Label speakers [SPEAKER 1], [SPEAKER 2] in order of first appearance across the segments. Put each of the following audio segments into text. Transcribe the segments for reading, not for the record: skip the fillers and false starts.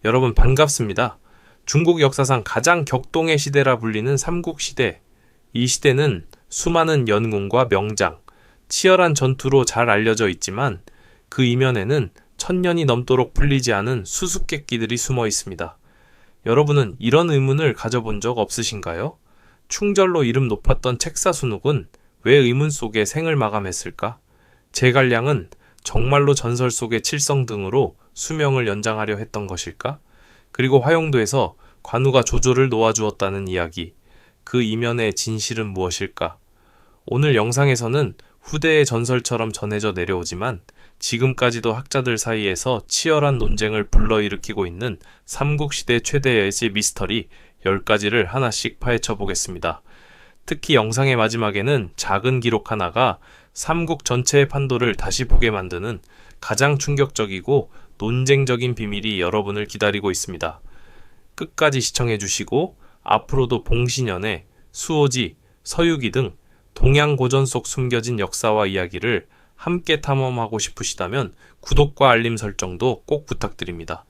[SPEAKER 1] 여러분 반갑습니다. 중국 역사상 가장 격동의 시대라 불리는 삼국시대. 이 시대는 수많은 연군과 명장, 치열한 전투로 잘 알려져 있지만 그 이면에는 천년이 넘도록 풀리지 않은 수수께끼들이 숨어 있습니다. 여러분은 이런 의문을 가져본 적 없으신가요? 충절로 이름 높았던 책사순욱은 왜 의문 속에 생을 마감했을까? 제갈량은 정말로 전설 속의 칠성등으로 수명을 연장하려 했던 것일까? 그리고 화용도에서 관우가 조조를 놓아주었다는 이야기, 그 이면의 진실은 무엇일까? 오늘 영상에서는 후대의 전설처럼 전해져 내려오지만 지금까지도 학자들 사이에서 치열한 논쟁을 불러일으키고 있는 삼국시대 최대의 미스터리 10가지를 하나씩 파헤쳐 보겠습니다. 특히 영상의 마지막에는 작은 기록 하나가 삼국 전체의 판도를 다시 보게 만드는 가장 충격적이고 논쟁적인 비밀이 여러분을 기다리고 있습니다. 끝까지 시청해 주시고 앞으로도 봉신연애, 수호지, 서유기 등 동양고전 속 숨겨진 역사와 이야기를 함께 탐험하고 싶으시다면 구독과 알림 설정도 꼭 부탁드립니다.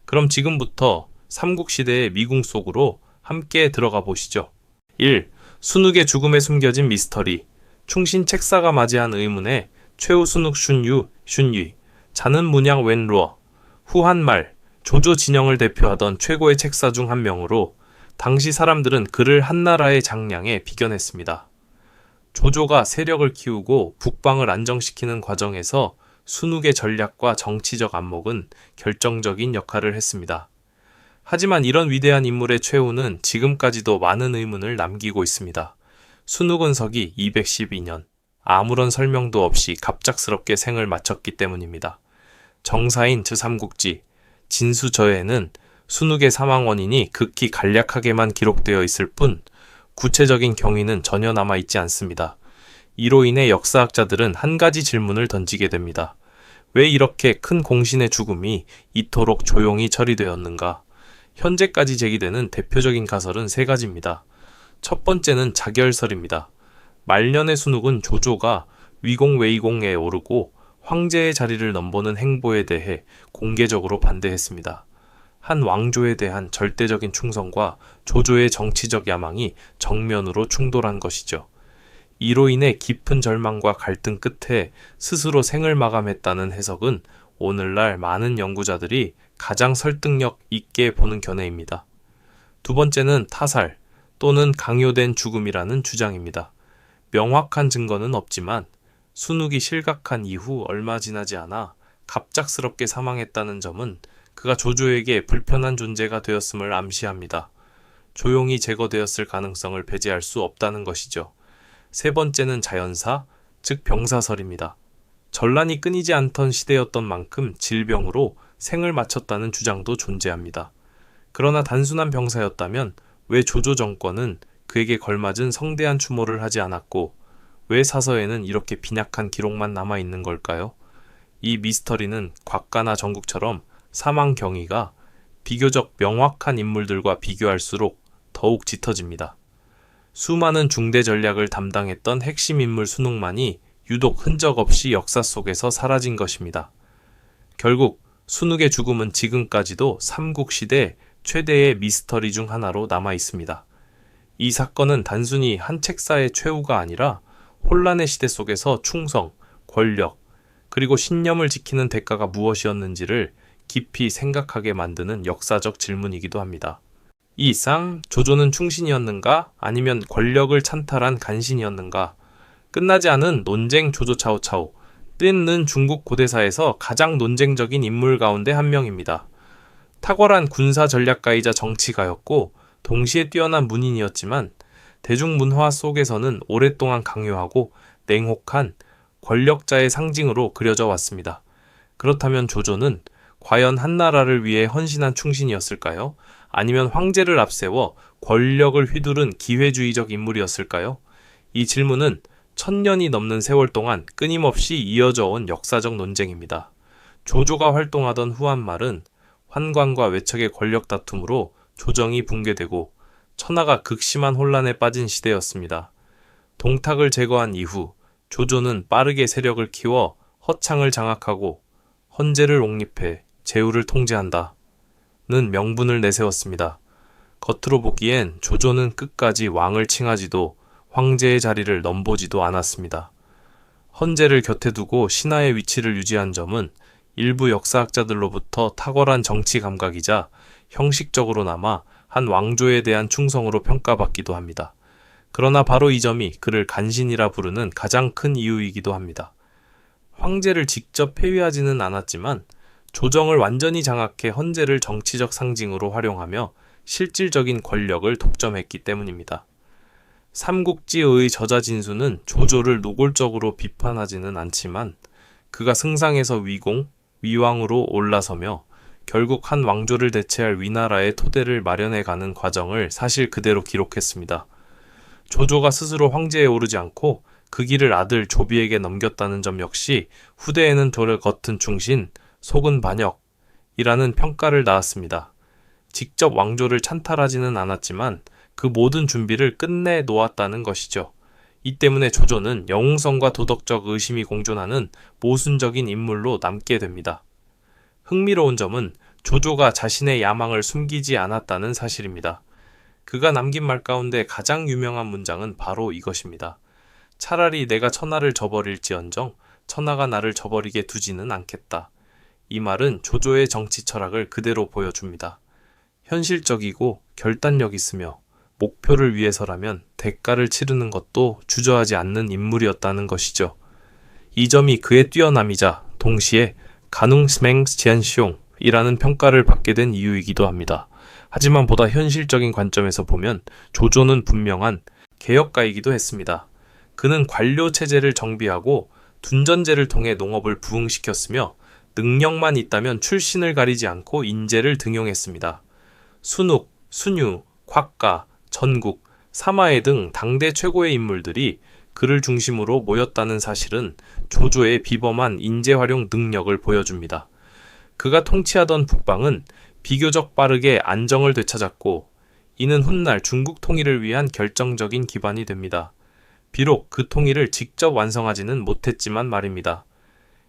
[SPEAKER 1] 그럼 지금부터 삼국시대의 미궁 속으로 함께 들어가 보시죠. 1. 순욱의 죽음에 숨겨진 미스터리. 충신 책사가 맞이한 의문에 최후 순욱 슌유, 자는 문양 웬루어, 후한말, 조조 진영을 대표하던 최고의 책사 중 한 명으로 당시 사람들은 그를 한나라의 장량에 비견했습니다. 조조가 세력을 키우고 북방을 안정시키는 과정에서 순욱의 전략과 정치적 안목은 결정적인 역할을 했습니다. 하지만 이런 위대한 인물의 최후는 지금까지도 많은 의문을 남기고 있습니다. 순욱은 서기 212년, 아무런 설명도 없이 갑작스럽게 생을 마쳤기 때문입니다. 정사인 제3국지, 진수저에는 순욱의 사망 원인이 극히 간략하게만 기록되어 있을 뿐 구체적인 경위는 전혀 남아있지 않습니다. 이로 인해 역사학자들은 한 가지 질문을 던지게 됩니다. 왜 이렇게 큰 공신의 죽음이 이토록 조용히 처리되었는가? 현재까지 제기되는 대표적인 가설은 세 가지입니다. 첫 번째는 자결설입니다. 말년의 순욱은 조조가 위공웨이공에 오르고 황제의 자리를 넘보는 행보에 대해 공개적으로 반대했습니다. 한 왕조에 대한 절대적인 충성과 조조의 정치적 야망이 정면으로 충돌한 것이죠. 이로 인해 깊은 절망과 갈등 끝에 스스로 생을 마감했다는 해석은 오늘날 많은 연구자들이 가장 설득력 있게 보는 견해입니다. 두 번째는 타살 또는 강요된 죽음이라는 주장입니다. 명확한 증거는 없지만 순욱이 실각한 이후 얼마 지나지 않아 갑작스럽게 사망했다는 점은 그가 조조에게 불편한 존재가 되었음을 암시합니다. 조용히 제거되었을 가능성을 배제할 수 없다는 것이죠. 세 번째는 자연사, 즉 병사설입니다. 전란이 끊이지 않던 시대였던 만큼 질병으로 생을 마쳤다는 주장도 존재합니다. 그러나 단순한 병사였다면 왜 조조 정권은 그에게 걸맞은 성대한 추모를 하지 않았고 왜 사서에는 이렇게 빈약한 기록만 남아있는 걸까요? 이 미스터리는 곽가나 정국처럼 사망 경위가 비교적 명확한 인물들과 비교할수록 더욱 짙어집니다. 수많은 중대 전략을 담당했던 핵심 인물 순욱만이 유독 흔적 없이 역사 속에서 사라진 것입니다. 결국 순욱의 죽음은 지금까지도 삼국시대 최대의 미스터리 중 하나로 남아 있습니다. 이 사건은 단순히 한 책사의 최후가 아니라 혼란의 시대 속에서 충성, 권력, 그리고 신념을 지키는 대가가 무엇이었는지를 깊이 생각하게 만드는 역사적 질문이기도 합니다. 이 이상 조조는 충신이었는가 아니면 권력을 찬탈한 간신이었는가? 끝나지 않은 논쟁 조조 차오차오, 뜬는 중국 고대사에서 가장 논쟁적인 인물 가운데 한 명입니다. 탁월한 군사 전략가이자 정치가였고 동시에 뛰어난 문인이었지만 대중문화 속에서는 오랫동안 강요하고 냉혹한 권력자의 상징으로 그려져 왔습니다. 그렇다면 조조는 과연 한나라를 위해 헌신한 충신이었을까요? 아니면 황제를 앞세워 권력을 휘두른 기회주의적 인물이었을까요? 이 질문은 1000년이 넘는 세월 동안 끊임없이 이어져 온 역사적 논쟁입니다. 조조가 활동하던 후한말은 환관과 외척의 권력 다툼으로 조정이 붕괴되고 천하가 극심한 혼란에 빠진 시대였습니다. 동탁을 제거한 이후 조조는 빠르게 세력을 키워 허창을 장악하고 헌제를 옹립해 제후를 통제한다. 명분을 내세웠습니다. 겉으로 보기엔 조조는 끝까지 왕을 칭하지도 황제의 자리를 넘보지도 않았습니다. 헌제를 곁에 두고 신하의 위치를 유지한 점은 일부 역사학자들로부터 탁월한 정치 감각이자 형식적으로나마 한 왕조에 대한 충성으로 평가받기도 합니다. 그러나 바로 이 점이 그를 간신이라 부르는 가장 큰 이유이기도 합니다. 황제를 직접 폐위하지는 않았지만 조정을 완전히 장악해 헌제를 정치적 상징으로 활용하며 실질적인 권력을 독점했기 때문입니다. 삼국지의 저자 진수는 조조를 노골적으로 비판하지는 않지만 그가 승상에서 위공, 위왕으로 올라서며 결국 한 왕조를 대체할 위나라의 토대를 마련해가는 과정을 사실 그대로 기록했습니다. 조조가 스스로 황제에 오르지 않고 그 길을 아들 조비에게 넘겼다는 점 역시 후대에는 도를 겉은 충신, 속은 반역이라는 평가를 낳았습니다. 직접 왕조를 찬탈하지는 않았지만 그 모든 준비를 끝내 놓았다는 것이죠. 이 때문에 조조는 영웅성과 도덕적 의심이 공존하는 모순적인 인물로 남게 됩니다. 흥미로운 점은 조조가 자신의 야망을 숨기지 않았다는 사실입니다. 그가 남긴 말 가운데 가장 유명한 문장은 바로 이것입니다. 차라리 내가 천하를 저버릴지언정 천하가 나를 저버리게 두지는 않겠다. 이 말은 조조의 정치 철학을 그대로 보여줍니다. 현실적이고 결단력 있으며 목표를 위해서라면 대가를 치르는 것도 주저하지 않는 인물이었다는 것이죠. 이 점이 그의 뛰어남이자 동시에 가능스맹스지안시옹이라는 평가를 받게 된 이유이기도 합니다. 하지만 보다 현실적인 관점에서 보면 조조는 분명한 개혁가이기도 했습니다. 그는 관료 체제를 정비하고 둔전제를 통해 농업을 부흥시켰으며 능력만 있다면 출신을 가리지 않고 인재를 등용했습니다. 순욱, 순유, 곽가, 전국, 사마해 등 당대 최고의 인물들이 그를 중심으로 모였다는 사실은 조조의 비범한 인재 활용 능력을 보여줍니다. 그가 통치하던 북방은 비교적 빠르게 안정을 되찾았고 이는 훗날 중국 통일을 위한 결정적인 기반이 됩니다. 비록 그 통일을 직접 완성하지는 못했지만 말입니다.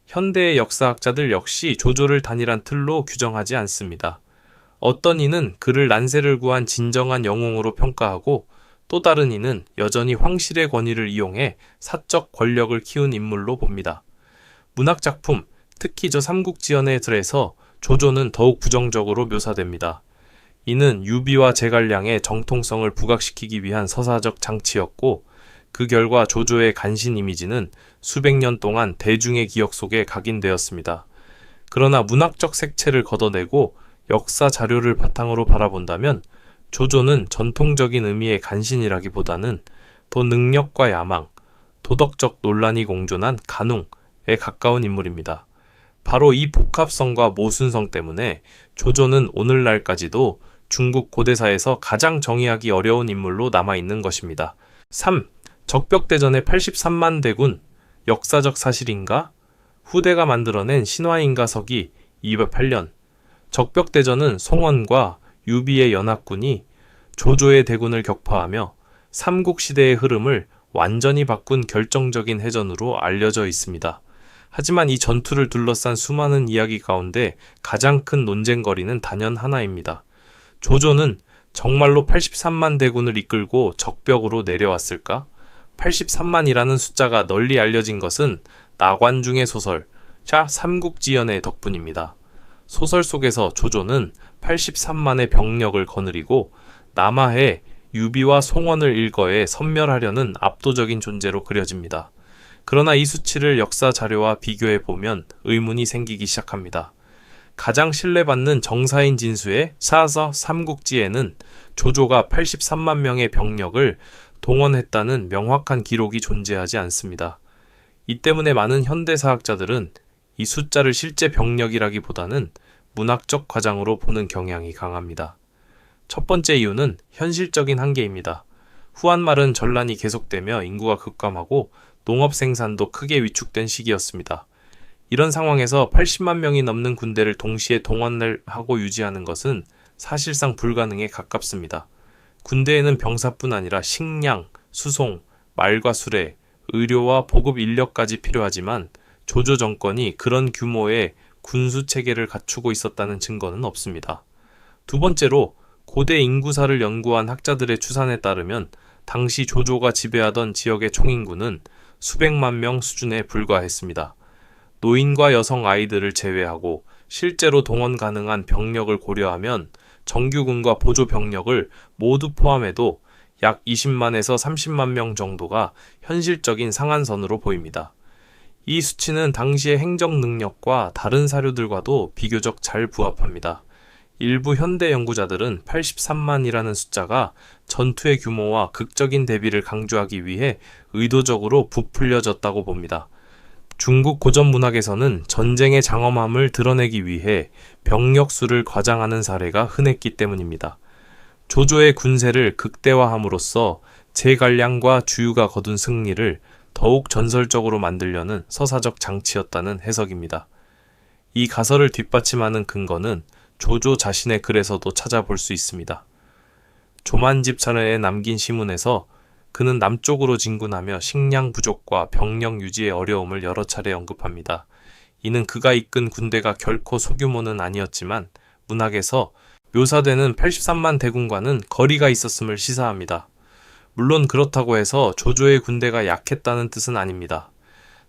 [SPEAKER 1] 현대의 역사학자들 역시 조조를 단일한 틀로 규정하지 않습니다. 어떤 이는 그를 난세를 구한 진정한 영웅으로 평가하고 또 다른 이는 여전히 황실의 권위를 이용해 사적 권력을 키운 인물로 봅니다. 문학작품, 특히 저 삼국지연의 들에서 조조는 더욱 부정적으로 묘사됩니다. 이는 유비와 제갈량의 정통성을 부각시키기 위한 서사적 장치였고 그 결과 조조의 간신 이미지는 수백 년 동안 대중의 기억 속에 각인되었습니다. 그러나 문학적 색채를 걷어내고 역사 자료를 바탕으로 바라본다면 조조는 전통적인 의미의 간신이라기보다는 더 능력과 야망, 도덕적 논란이 공존한 간웅에 가까운 인물입니다. 바로 이 복합성과 모순성 때문에 조조는 오늘날까지도 중국 고대사에서 가장 정의하기 어려운 인물로 남아있는 것입니다. 3. 적벽대전의 83만 대군, 역사적 사실인가? 후대가 만들어낸 신화인가서기 208년. 적벽대전은 송원과 유비의 연합군이 조조의 대군을 격파하며 삼국시대의 흐름을 완전히 바꾼 결정적인 해전으로 알려져 있습니다. 하지만 이 전투를 둘러싼 수많은 이야기 가운데 가장 큰 논쟁거리는 단연 하나입니다. 조조는 정말로 83만 대군을 이끌고 적벽으로 내려왔을까? 83만이라는 숫자가 널리 알려진 것은 나관중의 소설 자 삼국지연의 덕분입니다. 소설 속에서 조조는 83만의 병력을 거느리고 남하해 유비와 송원을 일거에 섬멸하려는 압도적인 존재로 그려집니다. 그러나 이 수치를 역사 자료와 비교해 보면 의문이 생기기 시작합니다. 가장 신뢰받는 정사인 진수의 사서 삼국지에는 조조가 83만 명의 병력을 동원했다는 명확한 기록이 존재하지 않습니다. 이 때문에 많은 현대사학자들은 이 숫자를 실제 병력이라기보다는 문학적 과장으로 보는 경향이 강합니다. 첫 번째 이유는 현실적인 한계입니다. 후한말은 전란이 계속되며 인구가 급감하고 농업 생산도 크게 위축된 시기였습니다. 이런 상황에서 80만 명이 넘는 군대를 동시에 동원을 하고 유지하는 것은 사실상 불가능에 가깝습니다. 군대에는 병사뿐 아니라 식량, 수송, 말과 수레, 의료와 보급 인력까지 필요하지만 조조 정권이 그런 규모의 군수 체계를 갖추고 있었다는 증거는 없습니다. 두 번째로 고대 인구사를 연구한 학자들의 추산에 따르면 당시 조조가 지배하던 지역의 총인구는 수백만 명 수준에 불과했습니다. 노인과 여성 아이들을 제외하고 실제로 동원 가능한 병력을 고려하면 정규군과 보조 병력을 모두 포함해도 약 20만에서 30만 명 정도가 현실적인 상한선으로 보입니다. 이 수치는 당시의 행정 능력과 다른 사료들과도 비교적 잘 부합합니다. 일부 현대 연구자들은 83만이라는 숫자가 전투의 규모와 극적인 대비를 강조하기 위해 의도적으로 부풀려졌다고 봅니다. 중국 고전 문학에서는 전쟁의 장엄함을 드러내기 위해 병력 수를 과장하는 사례가 흔했기 때문입니다. 조조의 군세를 극대화함으로써 제갈량과 주유가 거둔 승리를 더욱 전설적으로 만들려는 서사적 장치였다는 해석입니다. 이 가설을 뒷받침하는 근거는 조조 자신의 글에서도 찾아볼 수 있습니다. 조만집차에 남긴 시문에서 그는 남쪽으로 진군하며 식량 부족과 병력 유지의 어려움을 여러 차례 언급합니다. 이는 그가 이끈 군대가 결코 소규모는 아니었지만 문학에서 묘사되는 83만 대군과는 거리가 있었음을 시사합니다. 물론 그렇다고 해서 조조의 군대가 약했다는 뜻은 아닙니다.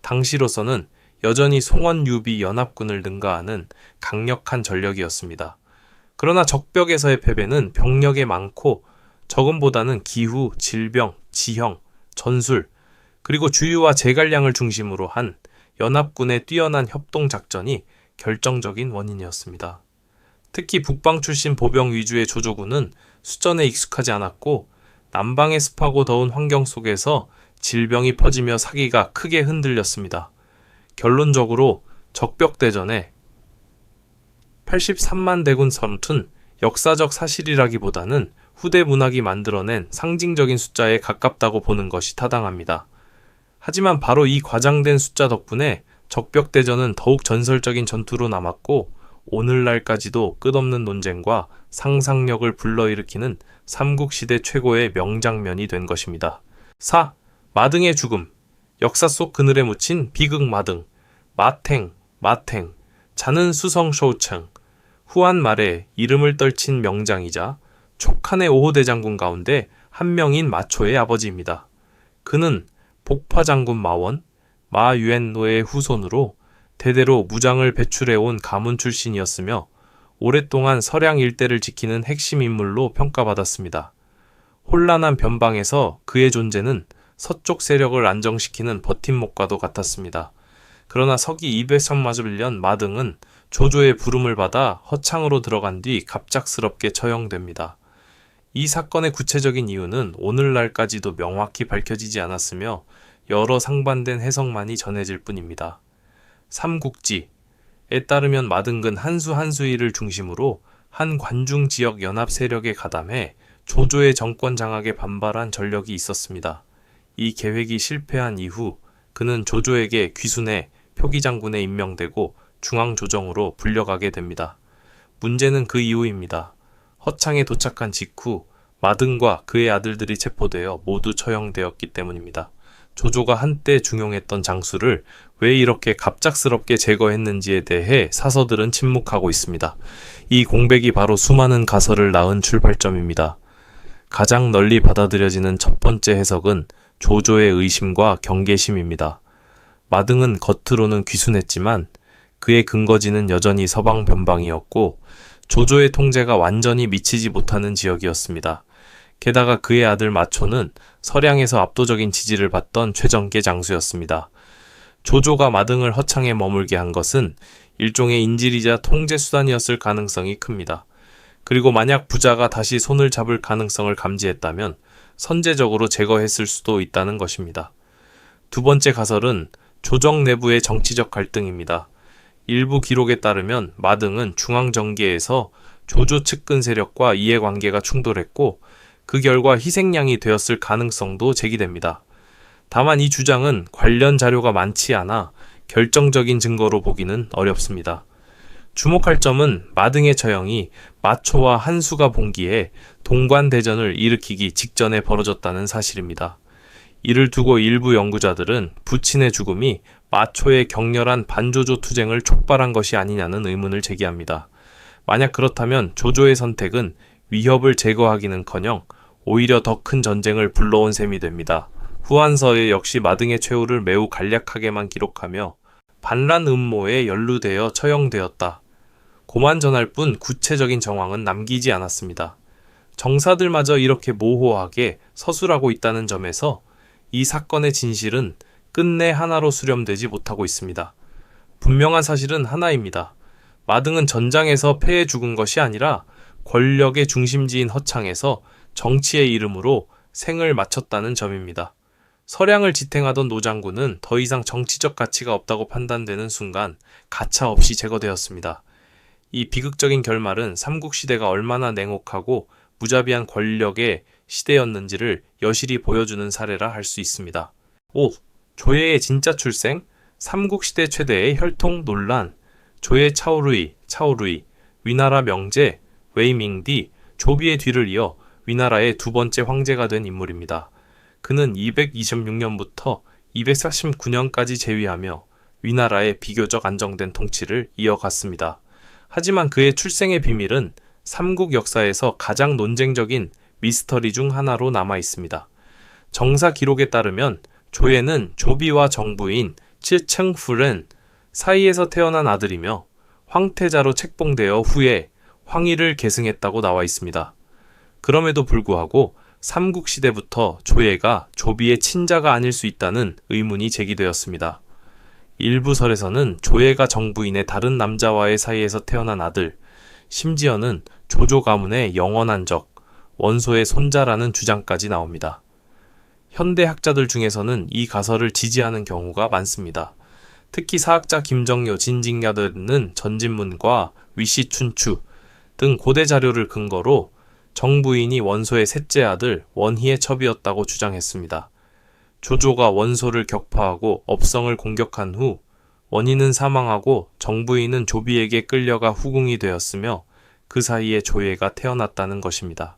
[SPEAKER 1] 당시로서는 여전히 송원유비 연합군을 능가하는 강력한 전력이었습니다. 그러나 적벽에서의 패배는 병력에 많고 적음보다는 기후, 질병, 지형, 전술, 그리고 주유와 제갈량을 중심으로 한 연합군의 뛰어난 협동작전이 결정적인 원인이었습니다. 특히 북방 출신 보병 위주의 조조군은 수전에 익숙하지 않았고 남방의 습하고 더운 환경 속에서 질병이 퍼지며 사기가 크게 흔들렸습니다. 결론적으로 적벽대전에 83만 대군 전투는 역사적 사실이라기보다는 후대 문학이 만들어낸 상징적인 숫자에 가깝다고 보는 것이 타당합니다. 하지만 바로 이 과장된 숫자 덕분에 적벽대전은 더욱 전설적인 전투로 남았고 오늘날까지도 끝없는 논쟁과 상상력을 불러일으키는 삼국시대 최고의 명장면이 된 것입니다. 4. 마등의 죽음. 역사 속 그늘에 묻힌 비극 마등. 마탱, 자는 수성 쇼청. 후한 말에 이름을 떨친 명장이자 촉한의 5호 대장군 가운데 한 명인 마초의 아버지입니다. 그는 복파장군 마원, 마유엔노의 후손으로 대대로 무장을 배출해온 가문 출신이었으며 오랫동안 서량 일대를 지키는 핵심 인물로 평가받았습니다. 혼란한 변방에서 그의 존재는 서쪽 세력을 안정시키는 버팀목과도 같았습니다. 그러나 서기 231년 마등은 조조의 부름을 받아 허창으로 들어간 뒤 갑작스럽게 처형됩니다. 이 사건의 구체적인 이유는 오늘날까지도 명확히 밝혀지지 않았으며 여러 상반된 해석만이 전해질 뿐입니다. 삼국지에 따르면 마등근 한수일을 중심으로 한 관중 지역 연합 세력에 가담해 조조의 정권 장악에 반발한 전력이 있었습니다. 이 계획이 실패한 이후 그는 조조에게 귀순해 표기장군에 임명되고 중앙조정으로 불려가게 됩니다. 문제는 그 이후입니다. 허창에 도착한 직후 마등과 그의 아들들이 체포되어 모두 처형되었기 때문입니다. 조조가 한때 중용했던 장수를 왜 이렇게 갑작스럽게 제거했는지에 대해 사서들은 침묵하고 있습니다. 이 공백이 바로 수많은 가설을 낳은 출발점입니다. 가장 널리 받아들여지는 첫 번째 해석은 조조의 의심과 경계심입니다. 마등은 겉으로는 귀순했지만 그의 근거지는 여전히 서방 변방이었고 조조의 통제가 완전히 미치지 못하는 지역이었습니다. 게다가 그의 아들 마초는 서량에서 압도적인 지지를 받던 최정계 장수였습니다. 조조가 마등을 허창에 머물게 한 것은 일종의 인질이자 통제 수단이었을 가능성이 큽니다. 그리고 만약 부자가 다시 손을 잡을 가능성을 감지했다면 선제적으로 제거했을 수도 있다는 것입니다. 두 번째 가설은 조정 내부의 정치적 갈등입니다. 일부 기록에 따르면 마등은 중앙정계에서 조조 측근 세력과 이해관계가 충돌했고 그 결과 희생양이 되었을 가능성도 제기됩니다. 다만 이 주장은 관련 자료가 많지 않아 결정적인 증거로 보기는 어렵습니다. 주목할 점은 마등의 처형이 마초와 한수가 봉기해 동관대전을 일으키기 직전에 벌어졌다는 사실입니다. 이를 두고 일부 연구자들은 부친의 죽음이 마초의 격렬한 반조조 투쟁을 촉발한 것이 아니냐는 의문을 제기합니다. 만약 그렇다면 조조의 선택은 위협을 제거하기는커녕 오히려 더 큰 전쟁을 불러온 셈이 됩니다. 후한서에 역시 마등의 최후를 매우 간략하게만 기록하며 반란 음모에 연루되어 처형되었다. 고만 전할 뿐 구체적인 정황은 남기지 않았습니다. 정사들마저 이렇게 모호하게 서술하고 있다는 점에서 이 사건의 진실은 끝내 하나로 수렴되지 못하고 있습니다. 분명한 사실은 하나입니다. 마등은 전장에서 패해 죽은 것이 아니라 권력의 중심지인 허창에서 정치의 이름으로 생을 마쳤다는 점입니다. 서량을 지탱하던 노장군은 더 이상 정치적 가치가 없다고 판단되는 순간 가차없이 제거되었습니다. 이 비극적인 결말은 삼국시대가 얼마나 냉혹하고 무자비한 권력의 시대였는지를 여실히 보여주는 사례라 할 수 있습니다. 5. 조예의 진짜 출생, 삼국시대 최대의 혈통 논란, 조예 차오루이, 위나라 명제, 웨이밍디, 조비의 뒤를 이어 위나라의 두 번째 황제가 된 인물입니다. 그는 226년부터 249년까지 재위하며 위나라의 비교적 안정된 통치를 이어갔습니다. 하지만 그의 출생의 비밀은 삼국 역사에서 가장 논쟁적인 미스터리 중 하나로 남아 있습니다. 정사 기록에 따르면 조예는 조비와 정부인 칠청후렌 사이에서 태어난 아들이며 황태자로 책봉되어 후에 황위를 계승했다고 나와 있습니다. 그럼에도 불구하고 삼국시대부터 조예가 조비의 친자가 아닐 수 있다는 의문이 제기되었습니다. 일부 설에서는 조예가 정부인의 다른 남자와의 사이에서 태어난 아들, 심지어는 조조 가문의 영원한 적, 원소의 손자라는 주장까지 나옵니다. 현대 학자들 중에서는 이 가설을 지지하는 경우가 많습니다. 특히 사학자 김정요, 진직야 등은 전진문과 위시춘추 등 고대 자료를 근거로 정부인이 원소의 셋째 아들 원희의 첩이었다고 주장했습니다. 조조가 원소를 격파하고 업성을 공격한 후 원희는 사망하고 정부인은 조비에게 끌려가 후궁이 되었으며 그 사이에 조예가 태어났다는 것입니다.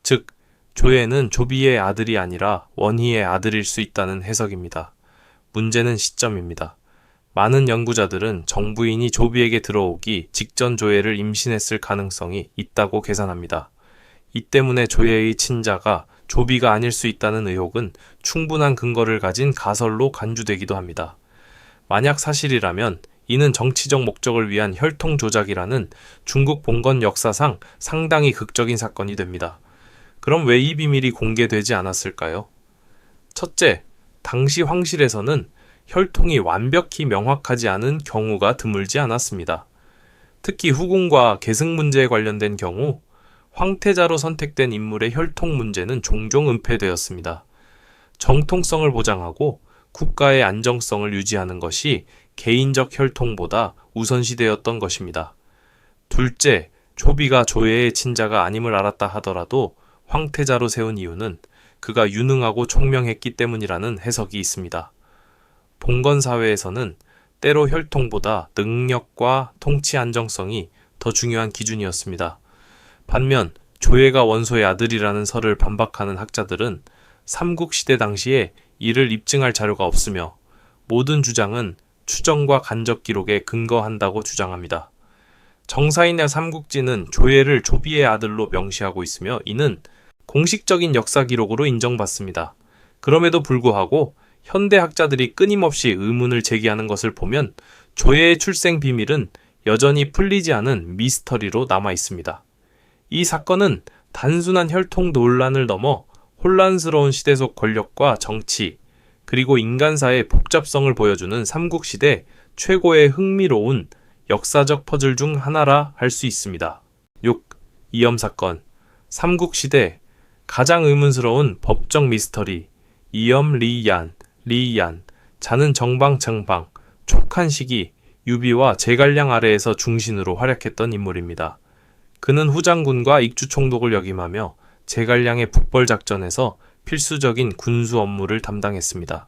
[SPEAKER 1] 즉, 조예는 조비의 아들이 아니라 원희의 아들일 수 있다는 해석입니다. 문제는 시점입니다. 많은 연구자들은 정부인이 조비에게 들어오기 직전 조예를 임신했을 가능성이 있다고 계산합니다. 이 때문에 조예의 친자가 조비가 아닐 수 있다는 의혹은 충분한 근거를 가진 가설로 간주되기도 합니다. 만약 사실이라면 이는 정치적 목적을 위한 혈통 조작이라는 중국 봉건 역사상 상당히 극적인 사건이 됩니다. 그럼 왜 이 비밀이 공개되지 않았을까요? 첫째, 당시 황실에서는 혈통이 완벽히 명확하지 않은 경우가 드물지 않았습니다. 특히 후궁과 계승 문제에 관련된 경우 황태자로 선택된 인물의 혈통 문제는 종종 은폐되었습니다. 정통성을 보장하고 국가의 안정성을 유지하는 것이 개인적 혈통보다 우선시되었던 것입니다. 둘째, 조비가 조예의 친자가 아님을 알았다 하더라도 황태자로 세운 이유는 그가 유능하고 총명했기 때문이라는 해석이 있습니다. 봉건 사회에서는 때로 혈통보다 능력과 통치 안정성이 더 중요한 기준이었습니다. 반면 조예가 원소의 아들이라는 설을 반박하는 학자들은 삼국시대 당시에 이를 입증할 자료가 없으며 모든 주장은 추정과 간접 기록에 근거한다고 주장합니다. 정사인의 삼국지는 조예를 조비의 아들로 명시하고 있으며 이는 공식적인 역사 기록으로 인정받습니다. 그럼에도 불구하고 현대 학자들이 끊임없이 의문을 제기하는 것을 보면 조예의 출생 비밀은 여전히 풀리지 않은 미스터리로 남아 있습니다. 이 사건은 단순한 혈통 논란을 넘어 혼란스러운 시대 속 권력과 정치, 그리고 인간사의 복잡성을 보여주는 삼국시대 최고의 흥미로운 역사적 퍼즐 중 하나라 할 수 있습니다. 6. 이엄 사건. 삼국시대 가장 의문스러운 법적 미스터리. 이엄 리얀, 자는 정방정방, 촉한 시기, 유비와 제갈량 아래에서 중신으로 활약했던 인물입니다. 그는 후장군과 익주 총독을 역임하며 제갈량의 북벌작전에서 필수적인 군수 업무를 담당했습니다.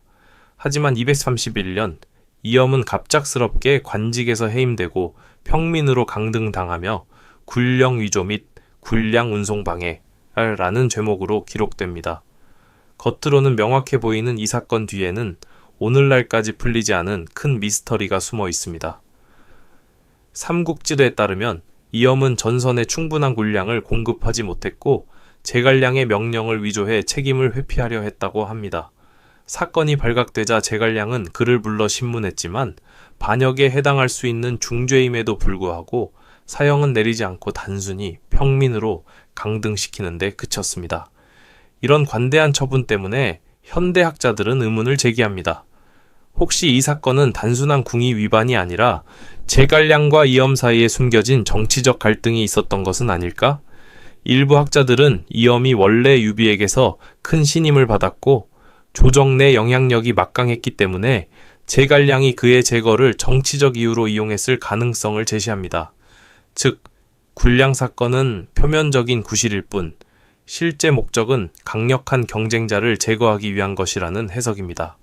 [SPEAKER 1] 하지만 231년 이엄은 갑작스럽게 관직에서 해임되고 평민으로 강등당하며 군령 위조 및 군량 운송 방해라는 죄목으로 기록됩니다. 겉으로는 명확해 보이는 이 사건 뒤에는 오늘날까지 풀리지 않은 큰 미스터리가 숨어 있습니다. 삼국지도에 따르면 이엄은 전선에 충분한 군량을 공급하지 못했고 제갈량의 명령을 위조해 책임을 회피하려 했다고 합니다. 사건이 발각되자 제갈량은 그를 불러 신문했지만 반역에 해당할 수 있는 중죄임에도 불구하고 사형은 내리지 않고 단순히 평민으로 강등시키는 데 그쳤습니다. 이런 관대한 처분 때문에 현대학자들은 의문을 제기합니다. 혹시 이 사건은 단순한 궁의 위반이 아니라 제갈량과 이엄 사이에 숨겨진 정치적 갈등이 있었던 것은 아닐까? 일부 학자들은 이엄이 원래 유비에게서 큰 신임을 받았고 조정 내 영향력이 막강했기 때문에 제갈량이 그의 제거를 정치적 이유로 이용했을 가능성을 제시합니다. 즉, 군량 사건은 표면적인 구실일 뿐 실제 목적은 강력한 경쟁자를 제거하기 위한 것이라는 해석입니다.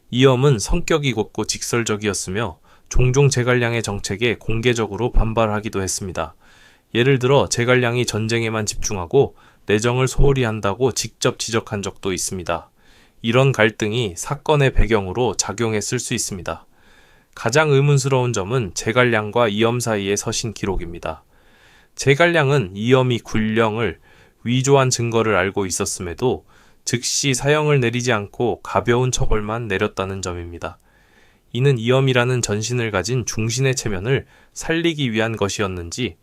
[SPEAKER 1] 이엄은 성격이 곱고 직설적이었으며 종종 제갈량의 정책에 공개적으로 반발하기도 했습니다. 예를 들어 제갈량이 전쟁에만 집중하고 내정을 소홀히 한다고 직접 지적한 적도 있습니다. 이런 갈등이 사건의 배경으로 작용했을 수 있습니다. 가장 의문스러운 점은 제갈량과 이엄 사이의 서신 기록입니다. 제갈량은 이엄이 군령을 위조한 증거를 알고 있었음에도 즉시 사형을 내리지 않고 가벼운 처벌만 내렸다는 점입니다. 이는 이엄이라는 전신을 가진 중신의 체면을 살리기 위한 것이었는지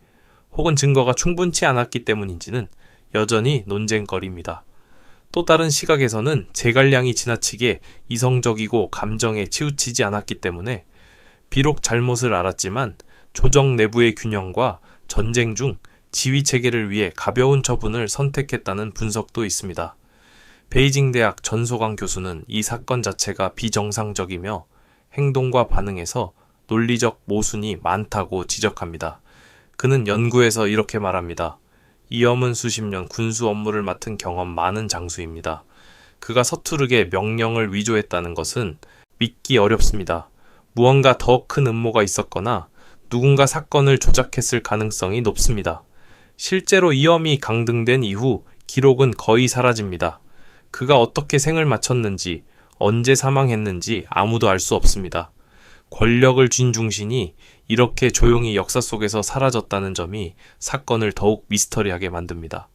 [SPEAKER 1] 혹은 증거가 충분치 않았기 때문인지는 여전히 논쟁거리입니다. 또 다른 시각에서는 제갈량이 지나치게 이성적이고 감정에 치우치지 않았기 때문에 비록 잘못을 알았지만 조정 내부의 균형과 전쟁 중 지휘 체계를 위해 가벼운 처분을 선택했다는 분석도 있습니다. 베이징 대학 전소광 교수는 이 사건 자체가 비정상적이며 행동과 반응에서 논리적 모순이 많다고 지적합니다. 그는 연구에서 이렇게 말합니다. 이엄은 수십 년 군수 업무를 맡은 경험 많은 장수입니다. 그가 서투르게 명령을 위조했다는 것은 믿기 어렵습니다. 무언가 더 큰 음모가 있었거나 누군가 사건을 조작했을 가능성이 높습니다. 실제로 이엄이 강등된 이후 기록은 거의 사라집니다. 그가 어떻게 생을 마쳤는지, 언제 사망했는지 아무도 알 수 없습니다. 권력을 쥔 중신이 이렇게 조용히 역사 속에서 사라졌다는 점이 사건을 더욱 미스터리하게 만듭니다.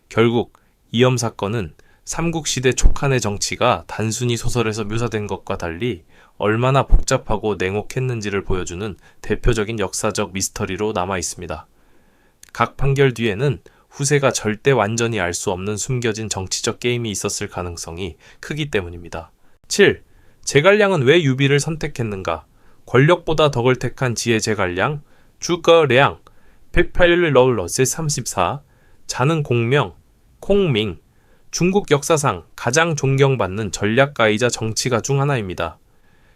[SPEAKER 1] 결국 이엄 사건은 삼국시대 촉한의 정치가 단순히 소설에서 묘사된 것과 달리 얼마나 복잡하고 냉혹했는지를 보여주는 대표적인 역사적 미스터리로 남아 있습니다. 각 판결 뒤에는 후세가 절대 완전히 알 수 없는 숨겨진 정치적 게임이 있었을 가능성이 크기 때문입니다. 7. 제갈량은 왜 유비를 선택했는가? 권력보다 덕을 택한 지혜 제갈량, 주거량, 108러세34, 자는 공명, 콩밍, 중국 역사상 가장 존경받는 전략가이자 정치가 중 하나입니다.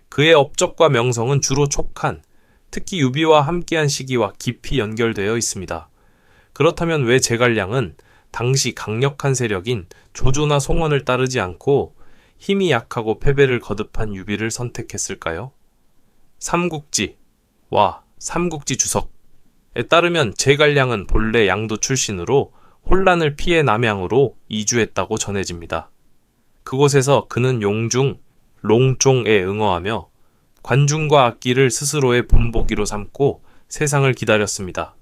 [SPEAKER 1] 그의 업적과 명성은 주로 촉한, 특히 유비와 함께한 시기와 깊이 연결되어 있습니다. 그렇다면 왜 제갈량은 당시 강력한 세력인 조조나 송원을 따르지 않고 힘이 약하고 패배를 거듭한 유비를 선택했을까요? 삼국지와 삼국지 주석에 따르면 제갈량은 본래 양도 출신으로 혼란을 피해 남양으로 이주했다고 전해집니다. 그곳에서 그는 용중, 롱종에 응어하며 관중과 악기를 스스로의 본보기로 삼고 세상을 기다렸습니다.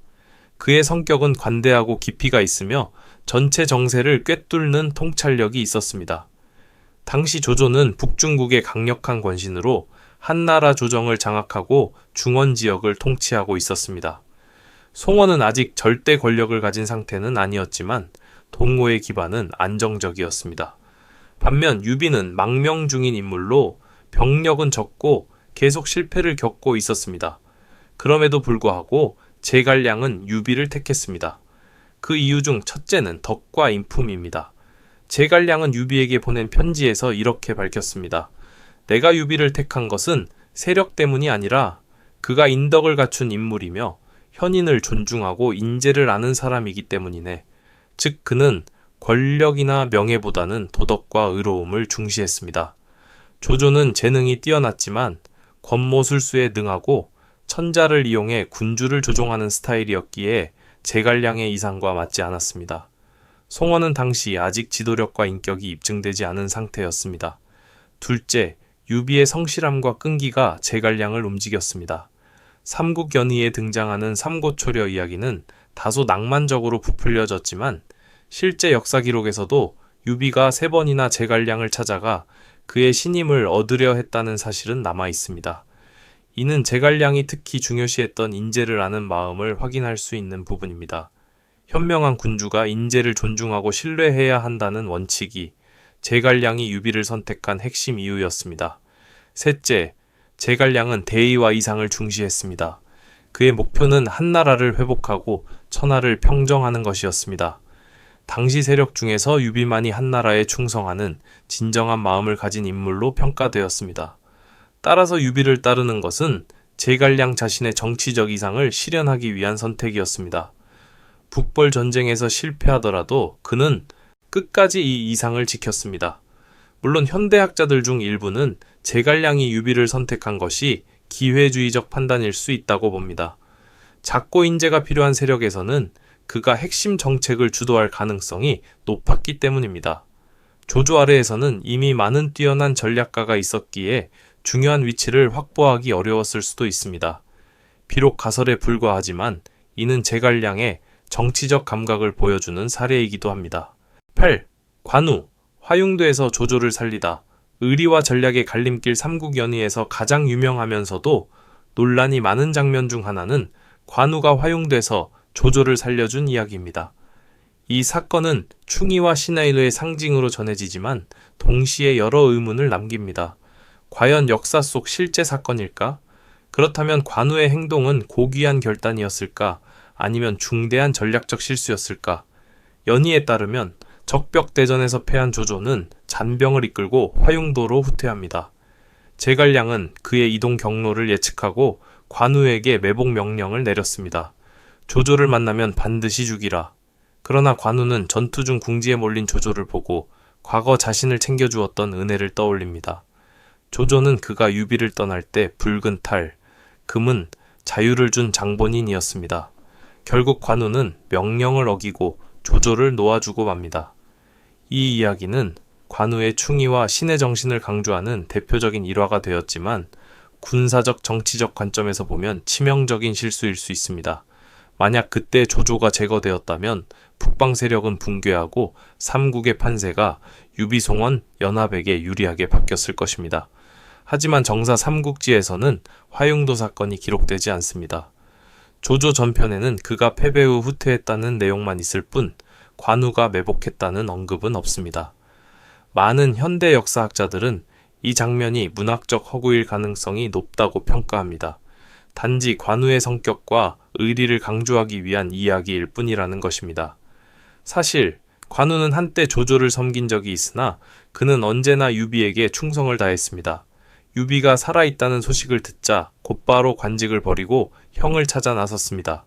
[SPEAKER 1] 그의 성격은 관대하고 깊이가 있으며 전체 정세를 꿰뚫는 통찰력이 있었습니다. 당시 조조는 북중국의 강력한 권신으로 한나라 조정을 장악하고 중원 지역을 통치하고 있었습니다. 송원은 아직 절대 권력을 가진 상태는 아니었지만 동호의 기반은 안정적이었습니다. 반면 유비는 망명 중인 인물로 병력은 적고 계속 실패를 겪고 있었습니다. 그럼에도 불구하고 제갈량은 유비를 택했습니다. 그 이유 중 첫째는 덕과 인품입니다. 제갈량은 유비에게 보낸 편지에서 이렇게 밝혔습니다. 내가 유비를 택한 것은 세력 때문이 아니라 그가 인덕을 갖춘 인물이며 현인을 존중하고 인재를 아는 사람이기 때문이네. 즉 그는 권력이나 명예보다는 도덕과 의로움을 중시했습니다. 조조는 재능이 뛰어났지만 권모술수에 능하고 천자를 이용해 군주를 조종하는 스타일이었기에 제갈량의 이상과 맞지 않았습니다. 송원은 당시 아직 지도력과 인격이 입증되지 않은 상태였습니다. 둘째, 유비의 성실함과 끈기가 제갈량을 움직였습니다. 삼국연의에 등장하는 삼고초려 이야기는 다소 낭만적으로 부풀려졌지만 실제 역사 기록에서도 유비가 3번이나 제갈량을 찾아가 그의 신임을 얻으려 했다는 사실은 남아 있습니다. 이는 제갈량이 특히 중요시했던 인재를 아는 마음을 확인할 수 있는 부분입니다. 현명한 군주가 인재를 존중하고 신뢰해야 한다는 원칙이 제갈량이 유비를 선택한 핵심 이유였습니다. 셋째, 제갈량은 대의와 이상을 중시했습니다. 그의 목표는 한나라를 회복하고 천하를 평정하는 것이었습니다. 당시 세력 중에서 유비만이 한나라에 충성하는 진정한 마음을 가진 인물로 평가되었습니다. 따라서 유비를 따르는 것은 제갈량 자신의 정치적 이상을 실현하기 위한 선택이었습니다. 북벌 전쟁에서 실패하더라도 그는 끝까지 이 이상을 지켰습니다. 물론 현대학자들 중 일부는 제갈량이 유비를 선택한 것이 기회주의적 판단일 수 있다고 봅니다. 작고 인재가 필요한 세력에서는 그가 핵심 정책을 주도할 가능성이 높았기 때문입니다. 조조 아래에서는 이미 많은 뛰어난 전략가가 있었기에 중요한 위치를 확보하기 어려웠을 수도 있습니다. 비록 가설에 불과하지만 이는 제갈량의 정치적 감각을 보여주는 사례이기도 합니다. 8. 관우, 화흉도에서 조조를 살리다. 의리와 전략의 갈림길 삼국연의에서 가장 유명하면서도 논란이 많은 장면 중 하나는 관우가 화흉도에서 조조를 살려준 이야기입니다. 이 사건은 충의와 신의의 상징으로 전해지지만 동시에 여러 의문을 남깁니다. 과연 역사 속 실제 사건일까? 그렇다면 관우의 행동은 고귀한 결단이었을까? 아니면 중대한 전략적 실수였을까? 연의에 따르면 적벽대전에서 패한 조조는 잔병을 이끌고 화흉도로 후퇴합니다. 제갈량은 그의 이동 경로를 예측하고 관우에게 매복 명령을 내렸습니다. 조조를 만나면 반드시 죽이라. 그러나 관우는 전투 중 궁지에 몰린 조조를 보고 과거 자신을 챙겨주었던 은혜를 떠올립니다. 조조는 그가 유비를 떠날 때 붉은 탈, 금은 자유를 준 장본인이었습니다. 결국 관우는 명령을 어기고 조조를 놓아주고 맙니다. 이 이야기는 관우의 충의와 신의 정신을 강조하는 대표적인 일화가 되었지만 군사적 정치적 관점에서 보면 치명적인 실수일 수 있습니다. 만약 그때 조조가 제거되었다면 북방 세력은 붕괴하고 삼국의 판세가 유비송원 연합에게 유리하게 바뀌었을 것입니다. 하지만 정사 삼국지에서는 화흉도 사건이 기록되지 않습니다. 조조 전편에는 그가 패배 후 후퇴했다는 내용만 있을 뿐 관우가 매복했다는 언급은 없습니다. 많은 현대 역사학자들은 이 장면이 문학적 허구일 가능성이 높다고 평가합니다. 단지 관우의 성격과 의리를 강조하기 위한 이야기일 뿐이라는 것입니다. 사실 관우는 한때 조조를 섬긴 적이 있으나 그는 언제나 유비에게 충성을 다했습니다. 유비가 살아있다는 소식을 듣자 곧바로 관직을 버리고 형을 찾아 나섰습니다.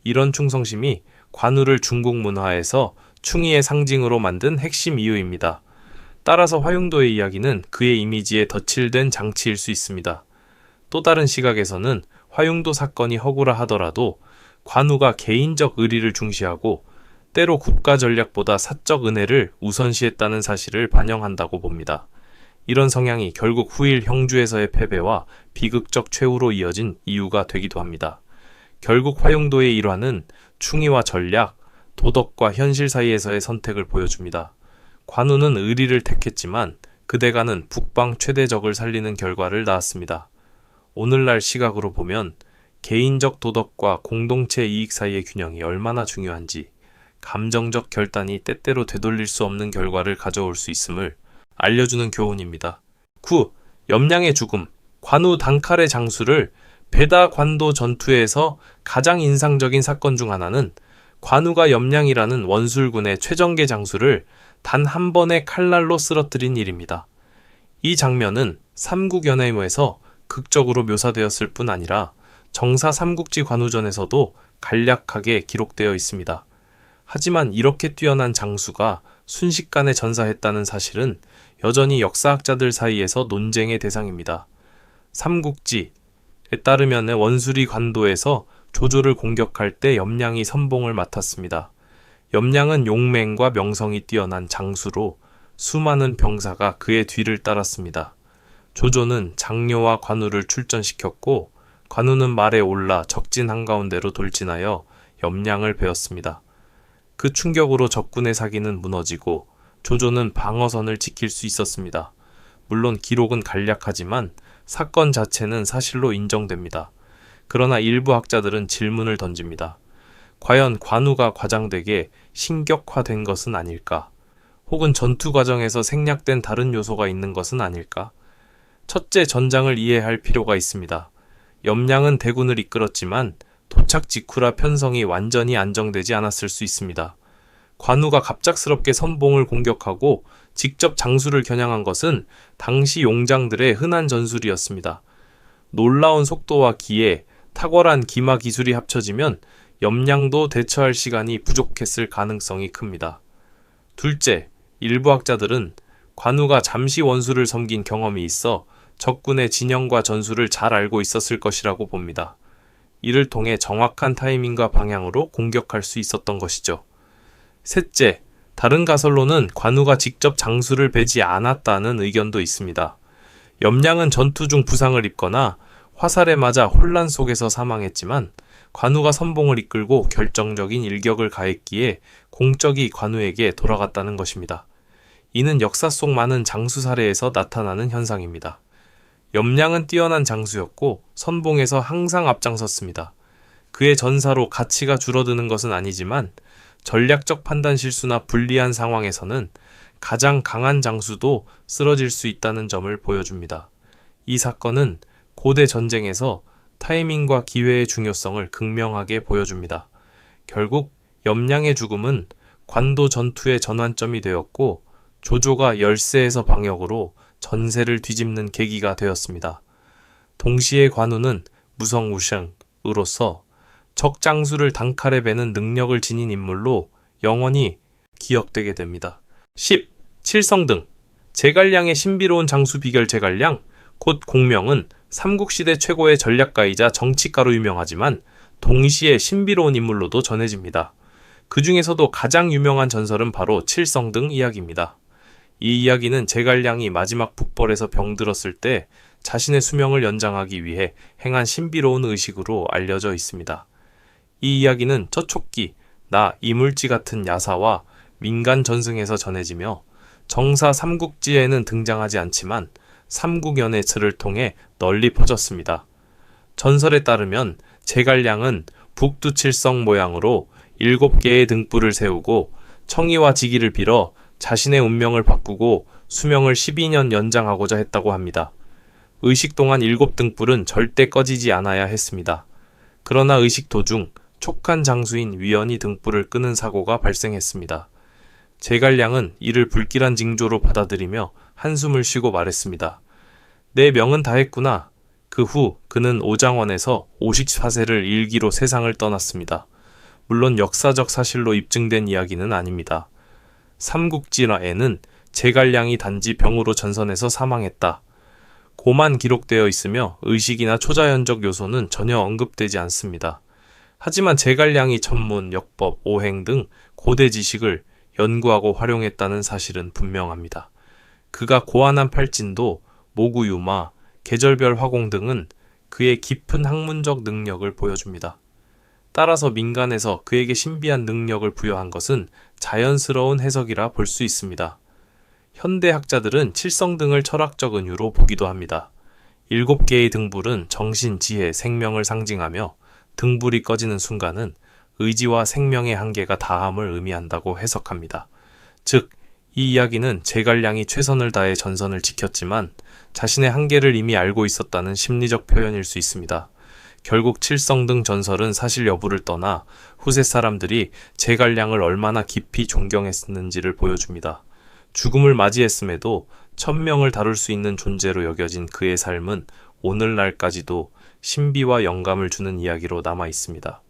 [SPEAKER 1] 이런 충성심이 관우를 중국 문화에서 충의의 상징으로 만든 핵심 이유입니다. 따라서 화흉도의 이야기는 그의 이미지에 덧칠된 장치일 수 있습니다. 또 다른 시각에서는 화흉도 사건이 허구라 하더라도 관우가 개인적 의리를 중시하고 때로 국가 전략보다 사적 은혜를 우선시했다는 사실을 반영한다고 봅니다. 이런 성향이 결국 후일 형주에서의 패배와 비극적 최후로 이어진 이유가 되기도 합니다. 결국 화용도의 일화는 충의와 전략, 도덕과 현실 사이에서의 선택을 보여줍니다. 관우는 의리를 택했지만 그 대가는 북방 최대 적을 살리는 결과를 낳았습니다. 오늘날 시각으로 보면 개인적 도덕과 공동체 이익 사이의 균형이 얼마나 중요한지, 감정적 결단이 때때로 되돌릴 수 없는 결과를 가져올 수 있음을 알려주는 교훈입니다. 9. 염량의 죽음. 관우 단칼의 장수를 배다관도 전투에서 가장 인상적인 사건 중 하나는 관우가 염량이라는 원술군의 최정계 장수를 단 한 번의 칼날로 쓰러뜨린 일입니다. 이 장면은 삼국연의무에서 극적으로 묘사되었을 뿐 아니라 정사 삼국지 관우전에서도 간략하게 기록되어 있습니다. 하지만 이렇게 뛰어난 장수가 순식간에 전사했다는 사실은 여전히 역사학자들 사이에서 논쟁의 대상입니다. 삼국지에 따르면 원수리 관도에서 조조를 공격할 때 염량이 선봉을 맡았습니다. 염량은 용맹과 명성이 뛰어난 장수로 수많은 병사가 그의 뒤를 따랐습니다. 조조는 장려와 관우를 출전시켰고 관우는 말에 올라 적진 한가운데로 돌진하여 염량을 베었습니다. 그 충격으로 적군의 사기는 무너지고 조조는 방어선을 지킬 수 있었습니다. 물론 기록은 간략하지만 사건 자체는 사실로 인정됩니다. 그러나 일부 학자들은 질문을 던집니다. 과연 관우가 과장되게 신격화된 것은 아닐까? 혹은 전투 과정에서 생략된 다른 요소가 있는 것은 아닐까? 첫째, 전장을 이해할 필요가 있습니다. 염량은 대군을 이끌었지만 도착 직후라 편성이 완전히 안정되지 않았을 수 있습니다. 관우가 갑작스럽게 선봉을 공격하고 직접 장수를 겨냥한 것은 당시 용장들의 흔한 전술이었습니다. 놀라운 속도와 기에 탁월한 기마 기술이 합쳐지면 염량도 대처할 시간이 부족했을 가능성이 큽니다. 둘째, 일부 학자들은 관우가 잠시 원수를 섬긴 경험이 있어 적군의 진영과 전술을 잘 알고 있었을 것이라고 봅니다. 이를 통해 정확한 타이밍과 방향으로 공격할 수 있었던 것이죠. 셋째, 다른 가설로는 관우가 직접 장수를 베지 않았다는 의견도 있습니다. 염량은 전투 중 부상을 입거나 화살에 맞아 혼란 속에서 사망했지만 관우가 선봉을 이끌고 결정적인 일격을 가했기에 공적이 관우에게 돌아갔다는 것입니다. 이는 역사 속 많은 장수 사례에서 나타나는 현상입니다. 염량은 뛰어난 장수였고 선봉에서 항상 앞장섰습니다. 그의 전사로 가치가 줄어드는 것은 아니지만 전략적 판단 실수나 불리한 상황에서는 가장 강한 장수도 쓰러질 수 있다는 점을 보여줍니다. 이 사건은 고대 전쟁에서 타이밍과 기회의 중요성을 극명하게 보여줍니다. 결국 염량의 죽음은 관도 전투의 전환점이 되었고 조조가 열세에서 방역으로 전세를 뒤집는 계기가 되었습니다. 동시에 관우는 무성우생으로서 적 장수를 단칼에 베는 능력을 지닌 인물로 영원히 기억되게 됩니다. 10. 칠성등. 제갈량의 신비로운 장수 비결. 제갈량, 곧 공명은 삼국시대 최고의 전략가이자 정치가로 유명하지만 동시에 신비로운 인물로도 전해집니다. 그 중에서도 가장 유명한 전설은 바로 칠성등 이야기입니다. 이 이야기는 제갈량이 마지막 북벌에서 병들었을 때 자신의 수명을 연장하기 위해 행한 신비로운 의식으로 알려져 있습니다. 이 이야기는 저촉기, 나, 이물지 같은 야사와 민간 전승에서 전해지며 정사 삼국지에는 등장하지 않지만 삼국연애체를 통해 널리 퍼졌습니다. 전설에 따르면 제갈량은 북두칠성 모양으로 7개의 등불을 세우고 청의와 지기를 빌어 자신의 운명을 바꾸고 수명을 12년 연장하고자 했다고 합니다. 의식 동안 7등불은 절대 꺼지지 않아야 했습니다. 그러나 의식 도중 촉한 장수인 위연이 등불을 끄는 사고가 발생했습니다. 제갈량은 이를 불길한 징조로 받아들이며 한숨을 쉬고 말했습니다. 내 명은 다했구나. 그 후 그는 오장원에서 54세를 일기로 세상을 떠났습니다. 물론 역사적 사실로 입증된 이야기는 아닙니다. 삼국지라에는 제갈량이 단지 병으로 전선에서 사망했다 고만 기록되어 있으며 의식이나 초자연적 요소는 전혀 언급되지 않습니다. 하지만 제갈량이 천문, 역법, 오행 등 고대 지식을 연구하고 활용했다는 사실은 분명합니다. 그가 고안한 팔진도, 모구유마, 계절별 화공 등은 그의 깊은 학문적 능력을 보여줍니다. 따라서 민간에서 그에게 신비한 능력을 부여한 것은 자연스러운 해석이라 볼 수 있습니다. 현대 학자들은 칠성등을 철학적 은유로 보기도 합니다. 7개의 등불은 정신, 지혜, 생명을 상징하며 등불이 꺼지는 순간은 의지와 생명의 한계가 다함을 의미한다고 해석합니다. 즉, 이 이야기는 제갈량이 최선을 다해 전선을 지켰지만 자신의 한계를 이미 알고 있었다는 심리적 표현일 수 있습니다. 결국 칠성등 전설은 사실 여부를 떠나 후세 사람들이 제갈량을 얼마나 깊이 존경했는지를 보여줍니다. 죽음을 맞이했음에도 천명을 다룰 수 있는 존재로 여겨진 그의 삶은 오늘날까지도 신비와 영감을 주는 이야기로 남아 있습니다.